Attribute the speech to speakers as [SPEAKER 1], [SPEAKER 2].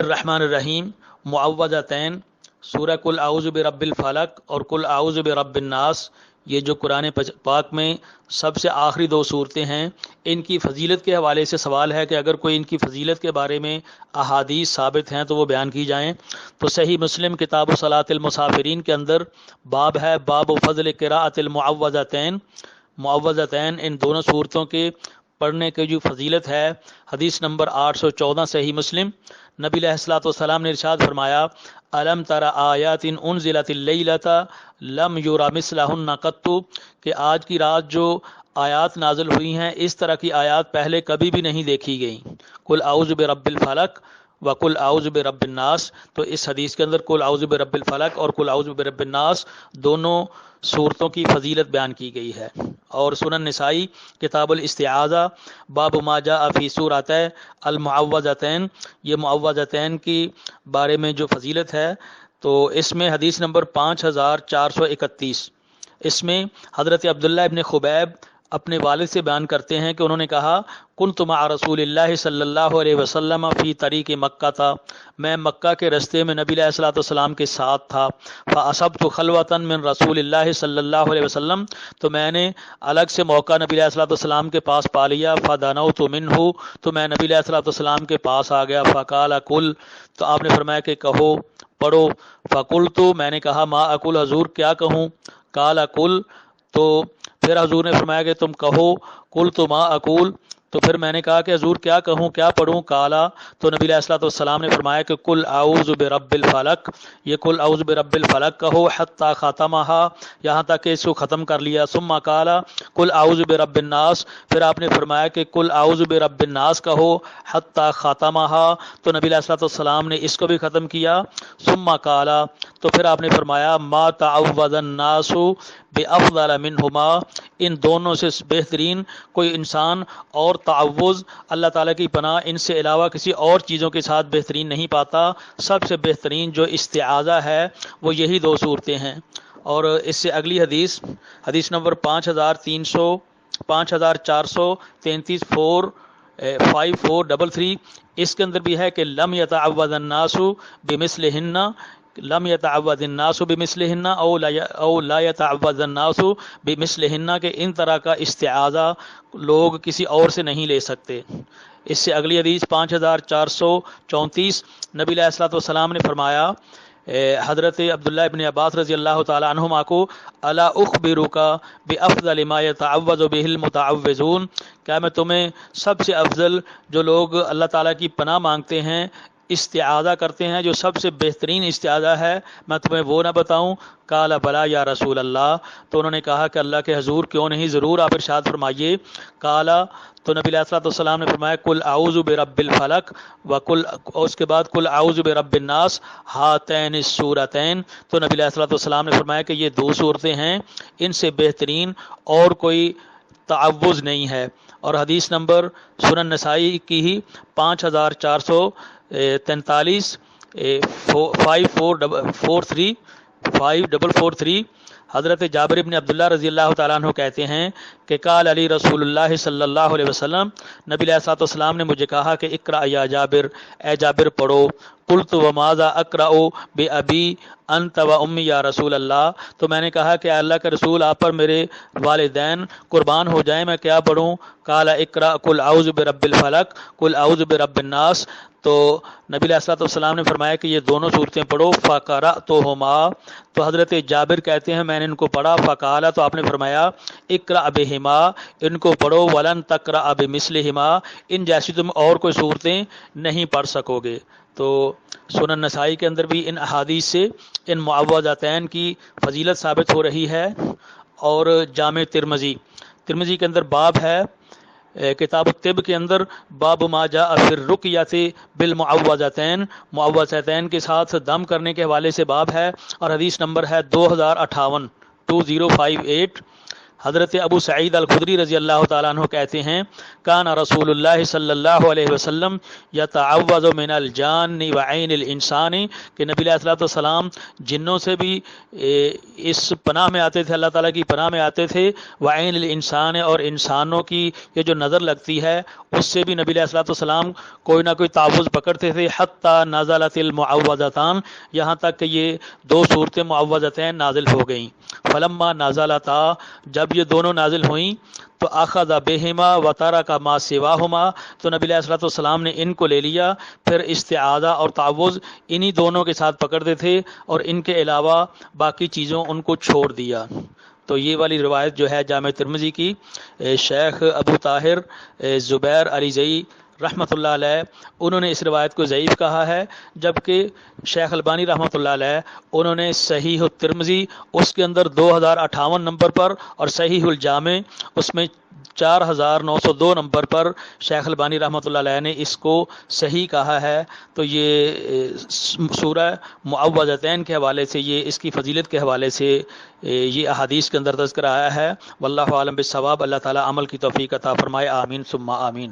[SPEAKER 1] الرحمن الرحیم معوذتین سورہ کل اعوذ برب الفلق اور کل اعوذ برب الناس، یہ جو قرآن پاک میں سب سے آخری دو صورتیں ہیں، ان کی فضیلت کے حوالے سے سوال ہے کہ اگر کوئی ان کی فضیلت کے بارے میں احادیث ثابت ہیں تو وہ بیان کی جائیں۔ تو صحیح مسلم کتاب صلاۃ المسافرین کے اندر باب ہے، باب فضل قراءۃ المعوذتین، معوذتین ان دونوں صورتوں کے پڑھنے کی جو فضیلت ہے۔ حدیث نمبر 814 صحیح مسلم، نبی علیہ الصلوۃ والسلام نے ارشاد فرمایا، الم تر آیات انزلت اللیلۃ لم یرا مثلہن قط، کہ آج کی رات جو آیات نازل ہوئی ہیں اس طرح کی آیات پہلے کبھی بھی نہیں دیکھی گئیں۔ قل اعوذ برب الفلق وقل اعوذ برب الناس، تو اس حدیث کے اندر قل اعوذ برب الفلق اور قل اعوذ برب الناس دونوں صورتوں کی فضیلت بیان کی گئی ہے۔ اور سنن نسائی کتاب الاستعاذہ باب ما جاء فی سورۃ المعوذتین، یہ معوذتین کی بارے میں جو فضیلت ہے، تو اس میں حدیث نمبر 5431، اس میں حضرت عبداللہ ابن خبیب اپنے والد سے بیان کرتے ہیں کہ انہوں نے کہا، کنت مع رسول اللہ صلی اللہ علیہ وسلم فی طریق مکہ تھا، میں مکہ کے رستے میں نبی علیہ الصلوۃ والسلام کے ساتھ تھا، فاصبت خلوۃ من رسول اللہ صلی اللہ علیہ وسلم، تو میں نے الگ سے موقع نبی علیہ الصلوۃ والسلام کے پاس پا لیا، فدنوت منہ، تو میں نبی علیہ الصلوۃ والسلام کے پاس آ گیا، فقال قل، تو آپ نے فرمایا کہ کہو، پڑھو، فقلت، میں نے کہا، ما اقول حضور کیا کہوں، قال قل، تو پھر حضور نے فرمایا کہ تم کہو، قلت ما اقول، تو پھر میں نے کہا کہ حضور کیا کہوں، کیا پڑھوں، کالا، تو نبی علیہ الصلوۃ والسلام نے فرمایا کہ قل اعوذ برب الفلق، یہ قل اعوذ برب الفلق کہو، حتی ختمہا، یہاں تک کہ اس کو ختم کر لیا، ثم کالا قل اعوذ برب الناس، پھر آپ نے فرمایا کہ قل اعوذ برب الناس کہو، حتی ختمہا، تو نبی علیہ الصلوۃ والسلام نے اس کو بھی ختم کیا، ثم کالا، تو پھر آپ نے فرمایا، ما تعوذ الناس بافضل منہما، ان دونوں سے بہترین کوئی انسان اور تعوذ، اللہ تعالیٰ کی پناہ، ان سے علاوہ کسی اور چیزوں کے ساتھ بہترین نہیں پاتا، سب سے بہترین جو استعاذہ ہے وہ یہی دو صورتیں ہیں۔ اور اس سے اگلی حدیث، حدیث نمبر 5433 5433، اس کے اندر بھی ہے کہ لم یتعوذ الناس بمثلہن، لم یتعوذ الناس بمثلہن او لا یتعوذ الناس بمثلہن، کہ ان طرح کا استعاذہ لوگ کسی اور سے نہیں لے سکتے۔ اس سے اگلی حدیث 5434، نبی علیہ الصلوۃ والسلام نے فرمایا حضرت عبداللہ ابن عباس رضی اللہ تعالی عنہما کو، الا اخبرک بافضل ما یتعوذ به المتعوذون، کیا میں تمہیں سب سے افضل جو لوگ اللہ تعالیٰ کی پناہ مانگتے ہیں، استعاذہ کرتے ہیں، جو سب سے بہترین استعاذہ ہے، میں تمہیں وہ نہ بتاؤں؟ قال بلا یا رسول اللہ، تو انہوں نے کہا کہ اللہ کے حضور کیوں نہیں، ضرور آپ ارشاد فرمائیے۔ قال، تو نبی علیہ الصلوۃ والسلام نے فرمایا، قل اعوذ برب الفلق وقل، اور اس کے بعد قل اعوذ برب الناس ہاتین السورتین، تو نبی علیہ الصلوۃ والسلام نے فرمایا کہ یہ دو صورتیں ہیں، ان سے بہترین اور کوئی تعوذ نہیں ہے۔ اور حدیث نمبر سنن نسائی کی ہی 5443 5443، حضرت جابر بن عبداللہ رضی اللہ تعالیٰ عنہ کہتے ہیں کہ قال علی رسول اللہ صلی اللہ علیہ وسلم، نبی علیہ الصلوۃ والسلام نے مجھے کہا کہ اقرأ یا جابر، اے جابر پڑھو، قلت وماذا اقرأ بأبی انت و امی یا رسول اللہ، تو میں نے کہا کہ اللہ کے رسول آپ پر میرے والدین قربان ہو جائیں، میں کیا پڑھوں؟ قال اقرأ قل اعوذ برب الفلق قل اعوذ برب الناس، تو نبی علیہ الصلوۃ والسلام نے فرمایا کہ یہ دونوں صورتیں پڑھو، فقرأتہما، تو حضرت جابر کہتے ہیں میں نے ان کو پڑھا، فقال، تو آپ نے فرمایا، اقرأ بہما، ان کو پڑھو، ولن تقرأ بمثلہما، ان جیسی تم اور کوئی صورتیں نہیں پڑھ سکو گے۔ تو سنن نسائی کے اندر بھی ان احادیث سے ان معوذتین کی فضیلت ثابت ہو رہی ہے۔ اور جامع ترمذی کے اندر باب ہے، کتاب الطب کے اندر باب ما جاء فی الرقیۃ بالمعوذتین، معوذتین کے ساتھ دم کرنے کے حوالے سے باب ہے، اور حدیث نمبر ہے 2058، حضرت ابو سعید الخدری رضی اللہ تعالیٰ عنہ کہتے ہیں کان رسول اللہ صلی اللہ علیہ وسلم یتعوذ من الجان وعین الانسان، کہ نبی علیہ الصلوۃ والسلام جنوں سے بھی اس پناہ میں آتے تھے، اللہ تعالیٰ کی پناہ میں آتے تھے، وعین الانسان، اور انسانوں کی یہ جو نظر لگتی ہے اس سے بھی نبی علیہ الصلوۃ والسلام کوئی نہ کوئی تعوذ پکڑتے تھے، حتی نزلت المعوذتان، یہاں تک کہ یہ دو صورتیں معوذتین نازل ہو گئیں۔ فلما نازلتا، جب یہ دونوں نازل ہوئیں تو اخذ بہما وترک ما سواہما، تو نبی علیہ الصلوۃ والسلام نے ان کو لے لیا، پھر استعاذہ اور تعوذ انہی دونوں کے ساتھ پکڑتے تھے اور ان کے علاوہ باقی چیزوں ان کو چھوڑ دیا۔ تو یہ والی روایت جو ہے جامع ترمذی کی، شیخ ابو طاہر زبیر علی زئی رحمۃ اللہ علیہ انہوں نے اس روایت کو ضعیف کہا ہے، جبکہ شیخ البانی رحمۃ اللہ علیہ انہوں نے صحیح الترمذی اس کے اندر 2058 نمبر پر، اور صحیح الجامع اس میں 4902 نمبر پر شیخ البانی رحمۃ اللہ علیہ نے اس کو صحیح کہا ہے۔ تو یہ سورہ معوذتین کے حوالے سے، یہ اس کی فضیلت کے حوالے سے یہ احادیث کے اندر تذکر آیا ہے۔ واللہ عالم بالصواب۔ اللہ تعالیٰ عمل کی توفیق عطا فرمائے، آمین ثم آمین۔